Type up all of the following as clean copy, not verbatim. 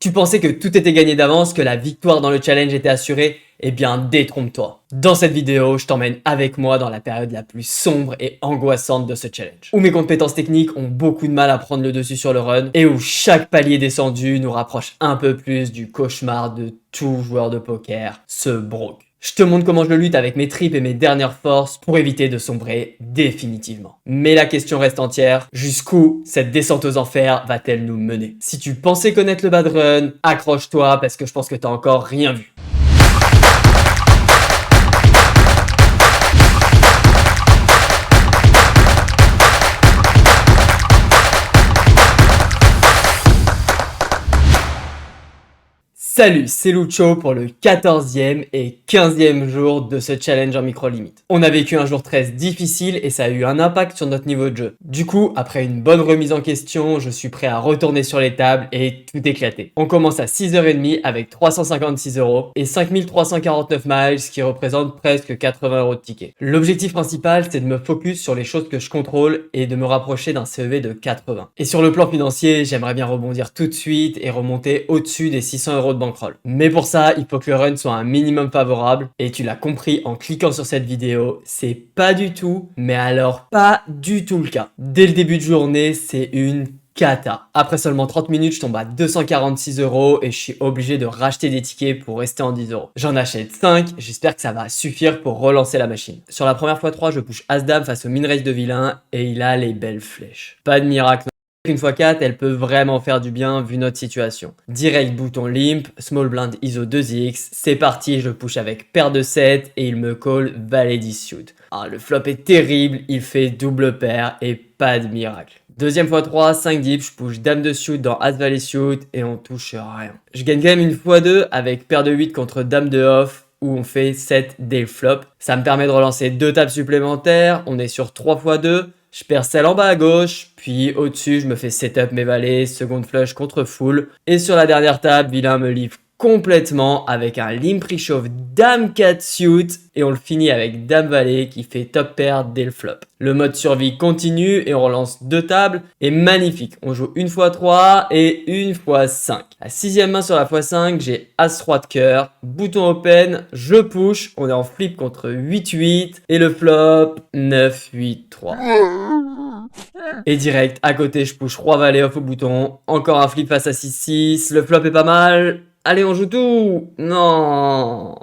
Tu pensais que tout était gagné d'avance, que la victoire dans le challenge était assurée? Eh bien, détrompe-toi. Dans cette vidéo, je t'emmène avec moi dans la période la plus sombre et angoissante de ce challenge, où mes compétences techniques ont beaucoup de mal à prendre le dessus sur le run, et où chaque palier descendu nous rapproche un peu plus du cauchemar de tout joueur de poker, ce broke. Je te montre comment je le lutte avec mes tripes et mes dernières forces pour éviter de sombrer définitivement. Mais la question reste entière, jusqu'où cette descente aux enfers va-t-elle nous mener? Si tu pensais connaître le bad run, accroche-toi parce que je pense que t'as encore rien vu. Salut, c'est Lucho pour le 14e et 15e jour de ce challenge en micro-limite. On a vécu un jour 13 difficile et ça a eu un impact sur notre niveau de jeu. Du coup, après une bonne remise en question, je suis prêt à retourner sur les tables et tout éclater. On commence à 6h30 avec 356 € et 5349 miles, ce qui représente presque 80 € de ticket. L'objectif principal, c'est de me focus sur les choses que je contrôle et de me rapprocher d'un CEV de 80. Et sur le plan financier, j'aimerais bien rebondir tout de suite et remonter au-dessus des 600 € de bankroll. Mais pour ça, il faut que le run soit un minimum favorable, et tu l'as compris en cliquant sur cette vidéo, c'est pas du tout, mais alors pas du tout le cas. Dès le début de journée, c'est une cata. Après seulement 30 minutes, je tombe à 246 € et je suis obligé de racheter des tickets pour rester en 10 €. J'en achète 5, j'espère que ça va suffire pour relancer la machine. Sur la première x3, je push As-Dame face au min-raise de vilain et il a les belles flèches. Pas de miracle. Une x4, elle peut vraiment faire du bien vu notre situation. Direct bouton limp, small blind ISO 2x, c'est parti, je push avec paire de 7 et il me call valet 10 suit. Ah, le flop est terrible, il fait double paire et pas de miracle. Deuxième x3, 5 dips, je push dame de suit dans as valet suit et on touche rien. Je gagne quand même une x2 avec paire de 8 contre dame de off où on fait 7 dès le flop. Ça me permet de relancer 2 tables supplémentaires, on est sur 3 x 2. Je perds celle en bas à gauche, puis au-dessus, je me fais setup mes valets, seconde flush contre full. Et sur la dernière table, vilain me livre complètement avec un limp pre-shove dame 4 suit et on le finit avec dame valet qui fait top pair dès le flop. Le mode survie continue et on relance 2 tables et magnifique. On joue une fois 3 et une fois 5. La 6e main sur la x5, j'ai As-3 de cœur, bouton open, je push, on est en flip contre 8-8 et le flop 9-8-3. Et direct, à côté, je push roi valet off au bouton, encore un flip face à 6-6, le flop est pas mal. Allez, on joue tout! Non!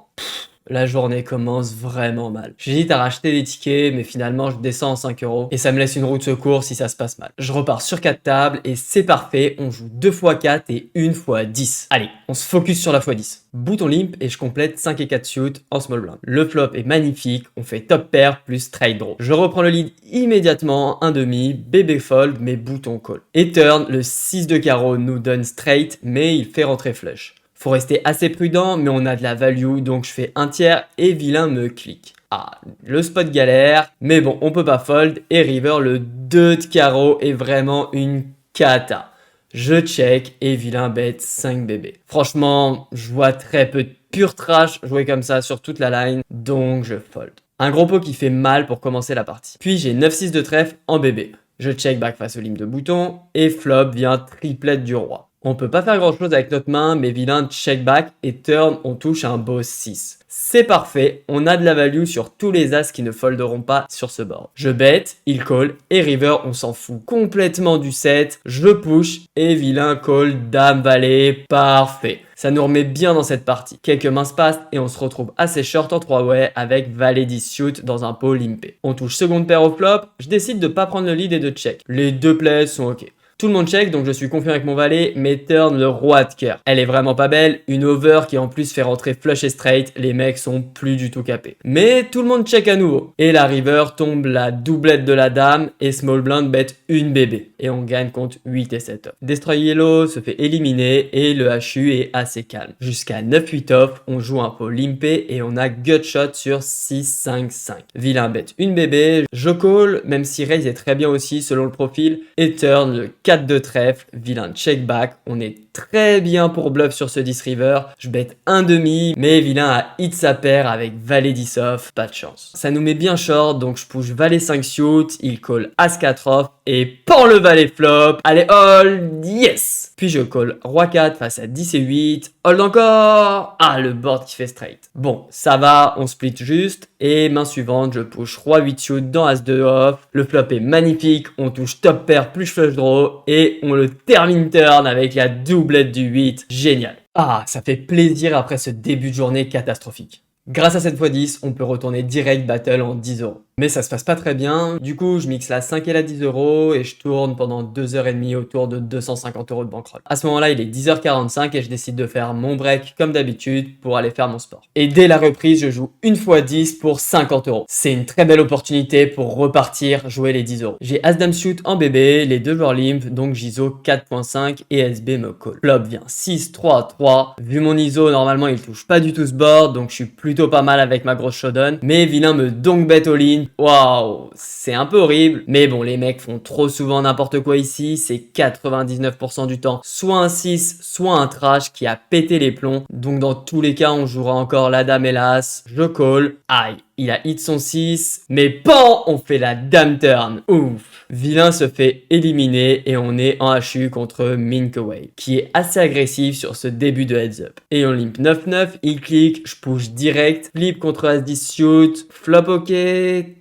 La journée commence vraiment mal. J'hésite à racheter des tickets, mais finalement je descends en 5 € et ça me laisse une roue de secours si ça se passe mal. Je repars sur 4 tables et c'est parfait, on joue 2 x 4 et 1 x 10. Allez, on se focus sur la x 10. Bouton limp et je complète 5 et 4 suit en small blind. Le flop est magnifique, on fait top pair plus straight draw. Je reprends le lead immédiatement, un demi, bébé fold, mais bouton call. Et turn, le 6 de carreau nous donne straight, mais il fait rentrer flush. Faut rester assez prudent, mais on a de la value, donc je fais un tiers et vilain me clique. Ah, le spot galère, mais bon, on peut pas fold, et river, le 2 de carreau est vraiment une cata. Je check, et vilain bet 5 bébés. Franchement, je vois très peu de pur trash jouer comme ça sur toute la line, donc je fold. Un gros pot qui fait mal pour commencer la partie. Puis j'ai 9-6 de trèfle en bébé. Je check back face au limp de bouton, et flop vient triplette du roi. On peut pas faire grand chose avec notre main, mais vilain check back et turn, on touche un beau 6. C'est parfait, on a de la value sur tous les as qui ne folderont pas sur ce board. Je bet, il call, et river, on s'en fout complètement du set. Je push, et vilain call, dame, valet, parfait. Ça nous remet bien dans cette partie. Quelques mains se passent et on se retrouve assez short en 3-way avec valet 10 suit dans un pot limpé. On touche seconde paire au flop, je décide de pas prendre le lead et de check. Les deux plays sont ok. Tout le monde check, donc je suis confiant avec mon valet, mais turn le roi de cœur. Elle est vraiment pas belle, une over qui en plus fait rentrer flush et straight, les mecs sont plus du tout capés. Mais tout le monde check à nouveau. Et la river tombe la doublette de la dame, et small blind bet une bébé. Et on gagne contre 8 et 7 off. Destroy Yellow se fait éliminer, et le HU est assez calme. Jusqu'à 9-8 off, on joue un pot limpé, et on a gutshot sur 6-5-5. Vilain bet une bébé, je call, même si raise est très bien aussi selon le profil, et turn le 4 de trèfle, vilain check back, on est très bien pour bluff sur ce 10 river, je bête un demi, mais vilain a hit sa paire avec valet 10 off, pas de chance. Ça nous met bien short, donc je push valet 5 suit, il call as 4 off, et pan le valet flop, allez hold, yes. Puis je call roi 4 face à 10 et 8, hold encore, ah le board qui fait straight. Bon, ça va, on split juste, et main suivante, je push roi 8 shoot dans as 2 off, le flop est magnifique, on touche top pair plus flush draw, et on le termine turn avec la doublette du 8, génial. Ah, ça fait plaisir après ce début de journée catastrophique. Grâce à cette x10, on peut retourner direct battle en 10 euros. Mais ça se passe pas très bien, du coup je mixe la 5 et la 10 euros et je tourne pendant 2h30 autour de 250 euros de bankroll. À ce moment-là, il est 10h45 et je décide de faire mon break comme d'habitude pour aller faire mon sport. Et dès la reprise, je joue une fois 10 pour 50 euros. C'est une très belle opportunité pour repartir jouer les 10 euros. J'ai As-Dame suit en bébé, les deux joueurs limp, donc j'ISO 4.5 et SB me call. Flop vient 6, 3, 3. Vu mon ISO, normalement il touche pas du tout ce board, donc je suis plutôt pas mal avec ma grosse showdown. Mais vilain me donk bet all-in. Waouh, c'est un peu horrible, mais bon, les mecs font trop souvent n'importe quoi ici, c'est 99% du temps soit un 6, soit un trash qui a pété les plombs, donc dans tous les cas, on jouera encore la dame et l'as, je call, aïe. Il a hit son 6, mais pan, on fait la dame turn. Ouf. Vilain se fait éliminer et on est en HU contre Minkaway, qui est assez agressif sur ce début de heads up. Et on limp 9-9, il clique, je push direct, flip contre As-10 shoot, flop ok,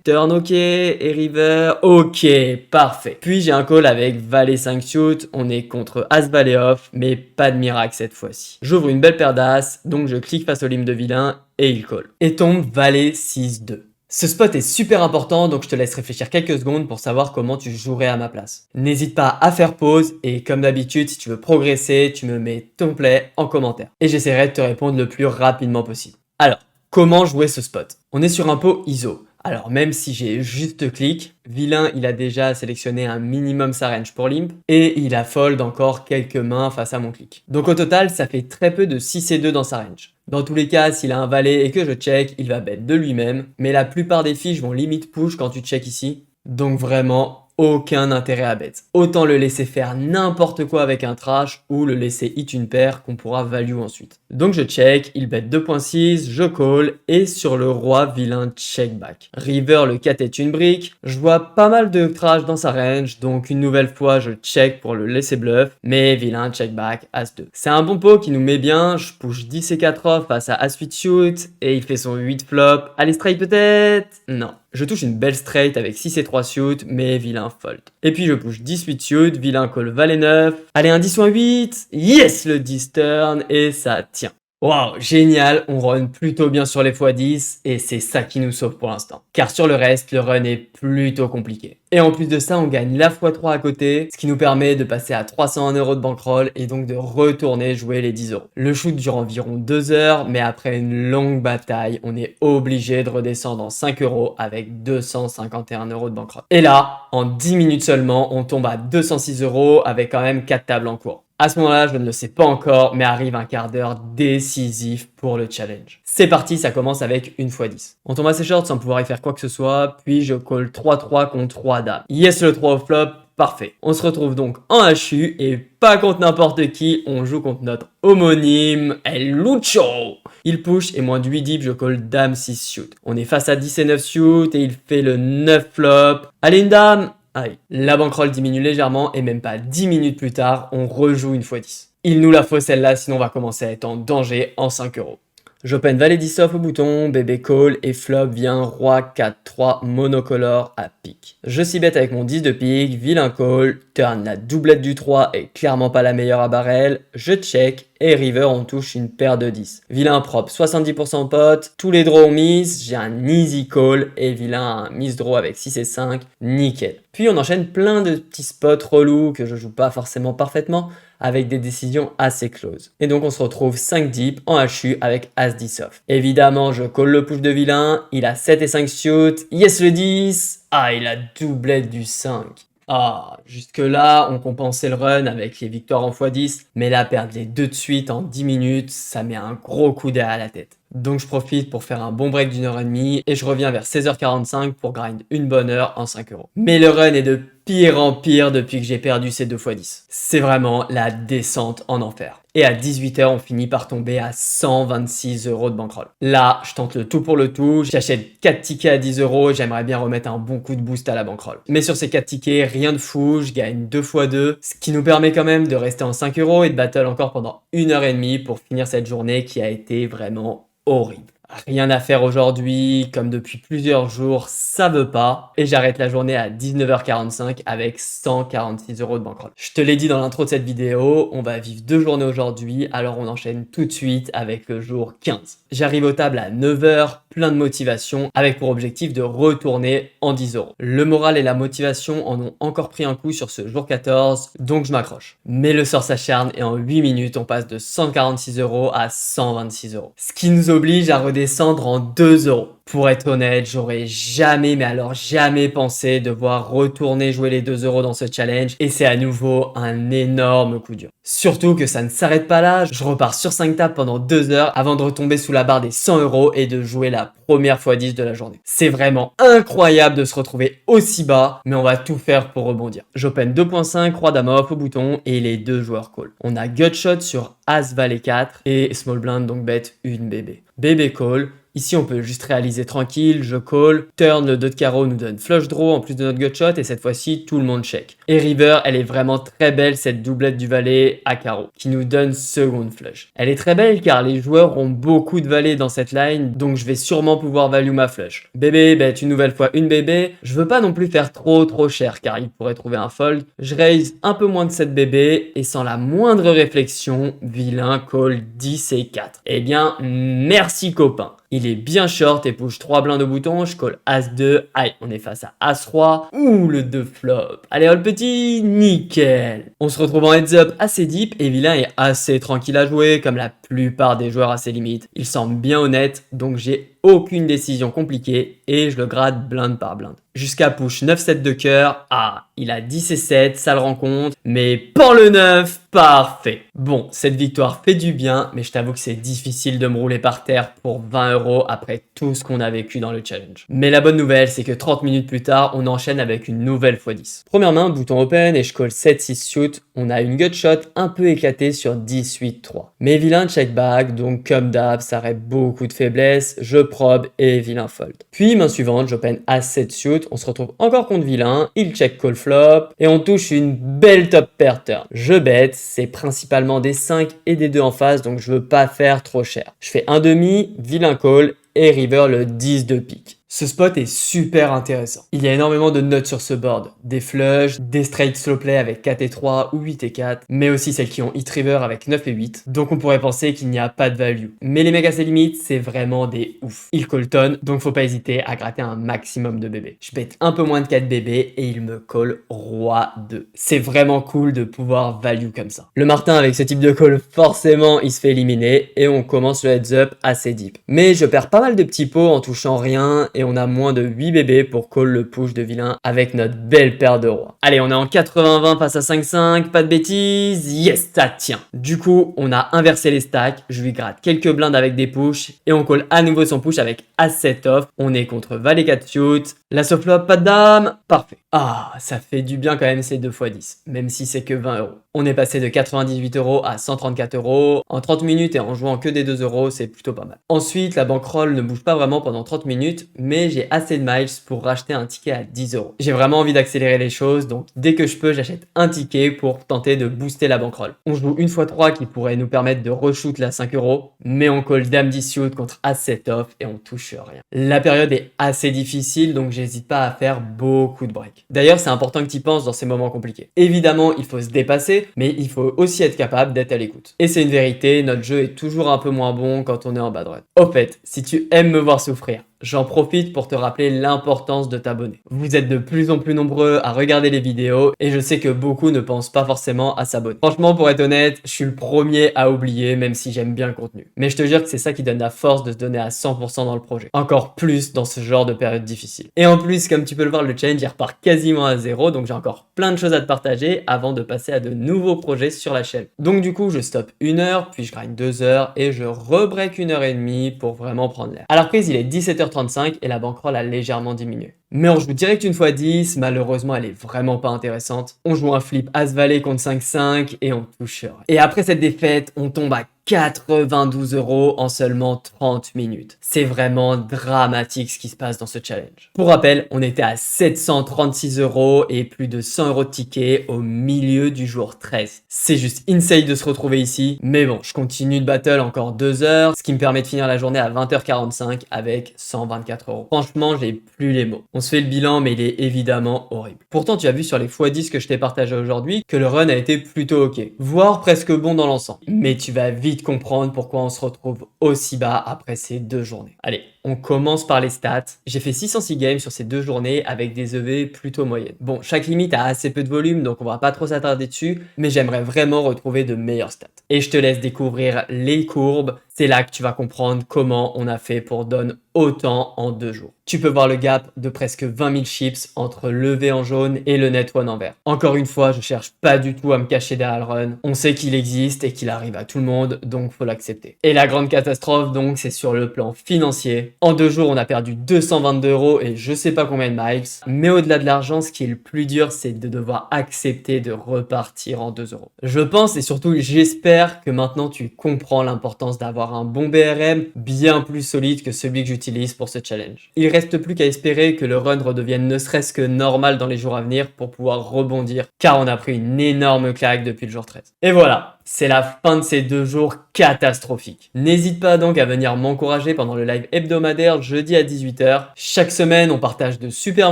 turn ok, et river ok, parfait. Puis j'ai un call avec valet 5 shoot, on est contre As-Valet off, mais pas de miracle cette fois-ci. J'ouvre une belle paire d'As, donc je clique face au limp de vilain, et il call. Et tombe valet 6-2. Ce spot est super important, donc je te laisse réfléchir quelques secondes pour savoir comment tu jouerais à ma place. N'hésite pas à faire pause et comme d'habitude, si tu veux progresser, tu me mets ton play en commentaire. Et j'essaierai de te répondre le plus rapidement possible. Alors, comment jouer ce spot? On est sur un pot ISO. Alors même si j'ai juste clic, vilain il a déjà sélectionné un minimum sa range pour limp et il a fold encore quelques mains face à mon clic. Donc au total ça fait très peu de 6 et 2 dans sa range. Dans tous les cas, s'il a un valet et que je check, il va bet de lui-même, mais la plupart des fiches vont limite push quand tu check ici. Donc vraiment, aucun intérêt à bet. Autant le laisser faire n'importe quoi avec un trash ou le laisser hit une paire qu'on pourra value ensuite. Donc je check, il bet 2.6, je call et sur le roi vilain check back. River le 4 est une brique, je vois pas mal de trash dans sa range donc une nouvelle fois je check pour le laisser bluff mais vilain check back As-2. C'est un bon pot qui nous met bien, je push 10 et 4 off face à As-8 shoot et il fait son 8 flop. Allez straight peut-être? Non. Je touche une belle straight avec 6 et 3 suit, mais vilain fold. Et puis je push 18 suit, vilain call valet 9. Allez, un 10 ou un 8. Yes, le 10 turn, et ça tient. Waouh, génial, on run plutôt bien sur les x10 et c'est ça qui nous sauve pour l'instant. Car sur le reste, le run est plutôt compliqué. Et en plus de ça, on gagne la x3 à côté, ce qui nous permet de passer à 301 euros de bankroll et donc de retourner jouer les 10 euros. Le shoot dure environ 2 heures, mais après une longue bataille, on est obligé de redescendre en 5 euros avec 251 euros de bankroll. Et là, en 10 minutes seulement, on tombe à 206 euros avec quand même 4 tables en cours. À ce moment-là, je ne le sais pas encore, mais arrive un quart d'heure décisif pour le challenge. C'est parti, ça commence avec une x10. On tombe assez short sans pouvoir y faire quoi que ce soit, puis je call 3-3 contre 3 dames. Yes, le 3 au flop, parfait. On se retrouve donc en HU et pas contre n'importe qui, on joue contre notre homonyme, El Lucho. Il push et moins de 8 deep, je call dame 6 shoot. On est face à 10 et 9 shoot et il fait le 9 flop. Allez une dame. Aïe. La bankroll diminue légèrement et même pas 10 minutes plus tard, on rejoue une x10. Il nous la faut celle-là, sinon on va commencer à être en danger en 5 euros. J'open valet 10 off au bouton, bébé call et flop vient roi 4-3 monocolore à pique. Je s'y bet avec mon 10 de pique, vilain call, turn la doublette du 3 est clairement pas la meilleure à barrel, je check et river on touche une paire de 10. Vilain propre 70% pot, tous les draws miss, j'ai un easy call et vilain un miss draw avec 6 et 5, nickel. Puis on enchaîne plein de petits spots relous que je joue pas forcément parfaitement, avec des décisions assez closes. Et donc on se retrouve 5 deep en HU avec As-10 off. Évidemment, je call le push de vilain, il a 7 et 5 shoot, yes le 10, ah il a doublette du 5. Ah, jusque là, on compensait le run avec les victoires en x10, mais là, perdre les deux de suite en 10 minutes, ça met un gros coup derrière la tête. Donc je profite pour faire un bon break d'1h30 et je reviens vers 16h45 pour grind une bonne heure en 5 euros. Mais le run est de pire en pire depuis que j'ai perdu ces 2x10. C'est vraiment la descente en enfer. Et à 18 h, on finit par tomber à 126 € de bankroll. Là, je tente le tout pour le tout, j'achète 4 tickets à 10 € et j'aimerais bien remettre un bon coup de boost à la bankroll. Mais sur ces 4 tickets, rien de fou, je gagne 2x2, ce qui nous permet quand même de rester en 5 € et de battle encore pendant 1h30 pour finir cette journée qui a été vraiment horrible. Rien à faire aujourd'hui, comme depuis plusieurs jours, ça veut pas. Et j'arrête la journée à 19h45 avec 146 € de bankroll. Je te l'ai dit dans l'intro de cette vidéo, on va vivre 2 journées aujourd'hui, alors on enchaîne tout de suite avec le jour 15. J'arrive aux tables à 9 h, plein de motivation, avec pour objectif de retourner en 10 €. Le moral et la motivation en ont encore pris un coup sur ce jour 14, donc je m'accroche. Mais le sort s'acharne et en 8 minutes, on passe de 146 € à 126 €. Ce qui nous oblige à redescendre en 2 €. Pour être honnête, j'aurais jamais, mais alors jamais pensé devoir retourner jouer les 2 € dans ce challenge et c'est à nouveau un énorme coup dur. Surtout que ça ne s'arrête pas là, je repars sur 5 tables pendant 2 heures avant de retomber sous la barre des 100 € et de jouer la première fois 10 de la journée. C'est vraiment incroyable de se retrouver aussi bas, mais on va tout faire pour rebondir. J'open 2.5, roi dame off au bouton et les deux joueurs call. On a gutshot sur as valet 4 et small blind donc bet une bébé. Bébé call. Ici, on peut juste réaliser tranquille, je call, turn, le 2 de carreau nous donne flush draw en plus de notre gutshot et cette fois-ci, tout le monde check. Et river, elle est vraiment très belle cette doublette du valet à carreau qui nous donne seconde flush. Elle est très belle car les joueurs ont beaucoup de valets dans cette line donc je vais sûrement pouvoir value ma flush. Bébé, bet une nouvelle fois une bébé. Je veux pas non plus faire trop cher car il pourrait trouver un fold. Je raise un peu moins de cette bébé et sans la moindre réflexion, vilain call 10 et 4. Eh bien, merci copain. Il est bien short et push 3 blindes au bouton, je call As-2, aïe, on est face à As-3, ouh le 2 flop. Allez, all petit, nickel. On se retrouve en heads up assez deep et vilain est assez tranquille à jouer comme la plupart des joueurs à ses limites. Il semble bien honnête, donc j'ai aucune décision compliquée et je le grade blinde par blinde. Jusqu'à push 9-7 de cœur, ah, il a 10 et 7, ça le rencontre, mais pour le 9, parfait. Bon, cette victoire fait du bien, mais je t'avoue que c'est difficile de me rouler par terre pour 20 € après tout ce qu'on a vécu dans le challenge. Mais la bonne nouvelle, c'est que 30 minutes plus tard, on enchaîne avec une nouvelle x10. Première main, bouton open et je call 7-6 suit, on a une gutshot un peu éclatée sur 10-8-3. Mais vilain check back, donc comme d'hab, ça aurait beaucoup de faiblesses, je probe et vilain fold. Puis main suivante, j'open as-7 suit, on se retrouve encore contre vilain, il check call flop et on touche une belle top pair turn. Je bet, c'est principalement des 5 et des 2 en face donc je veux pas faire trop cher. Je fais un demi, vilain call et river le 10 de pique. Ce spot est super intéressant. Il y a énormément de notes sur ce board. Des flushs, des straight slow play avec 4 et 3 ou 8 et 4, mais aussi celles qui ont hit river avec 9 et 8. Donc on pourrait penser qu'il n'y a pas de value. Mais les mecs à ses limites, c'est vraiment des ouf. Ils call ton, donc faut pas hésiter à gratter un maximum de bébés. Je bet un peu moins de 4 bébés et il me call roi 2. C'est vraiment cool de pouvoir value comme ça. Le Martin avec ce type de call, forcément, il se fait éliminer et on commence le heads up assez deep. Mais je perds pas mal de petits pots en touchant rien et on a moins de 8 bébés pour call le push de vilain avec notre belle paire de rois. Allez, on est en 80-20 face à 5-5, pas de bêtises, yes, ça tient. Du coup, on a inversé les stacks, je lui gratte quelques blindes avec des pushs et on call à nouveau son push avec As-7 off. On est contre valet 4 suit, la soft flop, pas de dame, parfait. Ah, ça fait du bien quand même ces 2x10, même si c'est que 20 €. On est passé de 98 € à 134 € en 30 minutes et en jouant que des 2 €, c'est plutôt pas mal. Ensuite, la bankroll ne bouge pas vraiment pendant 30 minutes, mais j'ai assez de miles pour racheter un ticket à 10 €. J'ai vraiment envie d'accélérer les choses, donc dès que je peux, j'achète un ticket pour tenter de booster la bankroll. On joue une x 3 qui pourrait nous permettre de reshoot la 5 €, mais on call dame 10 suit contre As-7 off et on touche rien. La période est assez difficile, donc j'hésite pas à faire beaucoup de breaks. D'ailleurs, c'est important que tu y penses dans ces moments compliqués. Évidemment, il faut se dépasser, mais il faut aussi être capable d'être à l'écoute. Et c'est une vérité, notre jeu est toujours un peu moins bon quand on est en bad run. Au fait, si tu aimes me voir souffrir, j'en profite pour te rappeler l'importance de t'abonner. Vous êtes de plus en plus nombreux à regarder les vidéos et je sais que beaucoup ne pensent pas forcément à s'abonner. Franchement, pour être honnête, je suis le premier à oublier même si j'aime bien le contenu. Mais je te jure que c'est ça qui donne la force de se donner à 100% dans le projet. Encore plus dans ce genre de période difficile. Et en plus, comme tu peux le voir, le challenge il repart quasiment à zéro, donc j'ai encore plein de choses à te partager avant de passer à de nouveaux projets sur la chaîne. Donc du coup, je stoppe 1 heure, puis je grind 2 heures et je rebreak 1h30 pour vraiment prendre l'air. À la reprise, il est 17h 8h35 et la bankroll a légèrement diminué. Mais on joue direct une fois 10, malheureusement elle est vraiment pas intéressante. On joue un flip As-Valet contre 5-5 et on touche rien. Et après cette défaite, on tombe à 92 € en seulement 30 minutes. C'est vraiment dramatique ce qui se passe dans ce challenge. Pour rappel, on était à 736 € et plus de 100 € de tickets au milieu du jour 13. C'est juste insane de se retrouver ici, mais bon, je continue de battle encore 2 heures, ce qui me permet de finir la journée à 20h45 avec 124 €. Franchement, j'ai plus les mots. On se fait le bilan, mais il est évidemment horrible. Pourtant, tu as vu sur les x10 que je t'ai partagé aujourd'hui que le run a été plutôt ok, voire presque bon dans l'ensemble. Mais tu vas vite comprendre pourquoi on se retrouve aussi bas après ces 2 journées. Allez, on commence par les stats. J'ai fait 606 games sur ces 2 journées avec des EV plutôt moyennes. Bon, chaque limite a assez peu de volume, donc on va pas trop s'attarder dessus, mais j'aimerais vraiment retrouver de meilleures stats. Et je te laisse découvrir les courbes. C'est là que tu vas comprendre comment on a fait pour donner autant en 2 jours. Tu peux voir le gap de presque 20 000 chips entre le V en jaune et le net one en vert. Encore une fois, je cherche pas du tout à me cacher derrière le run. On sait qu'il existe et qu'il arrive à tout le monde, donc faut l'accepter. Et la grande catastrophe, donc, c'est sur le plan financier. En 2 jours, on a perdu 222 € et je sais pas combien de miles. Mais au-delà de l'argent, ce qui est le plus dur, c'est de devoir accepter de repartir en 2 €. Je pense et surtout j'espère que maintenant tu comprends l'importance d'avoir un bon BRM bien plus solide que celui que j'utilise pour ce challenge. Il reste plus qu'à espérer que le run redevienne ne serait-ce que normal dans les jours à venir pour pouvoir rebondir, car on a pris une énorme claque depuis le jour 13. Et voilà, c'est la fin de ces 2 jours catastrophiques. N'hésite pas donc à venir m'encourager pendant le live hebdomadaire jeudi à 18 h. Chaque semaine, on partage de super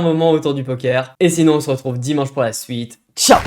moments autour du poker. Et sinon, on se retrouve dimanche pour la suite. Ciao!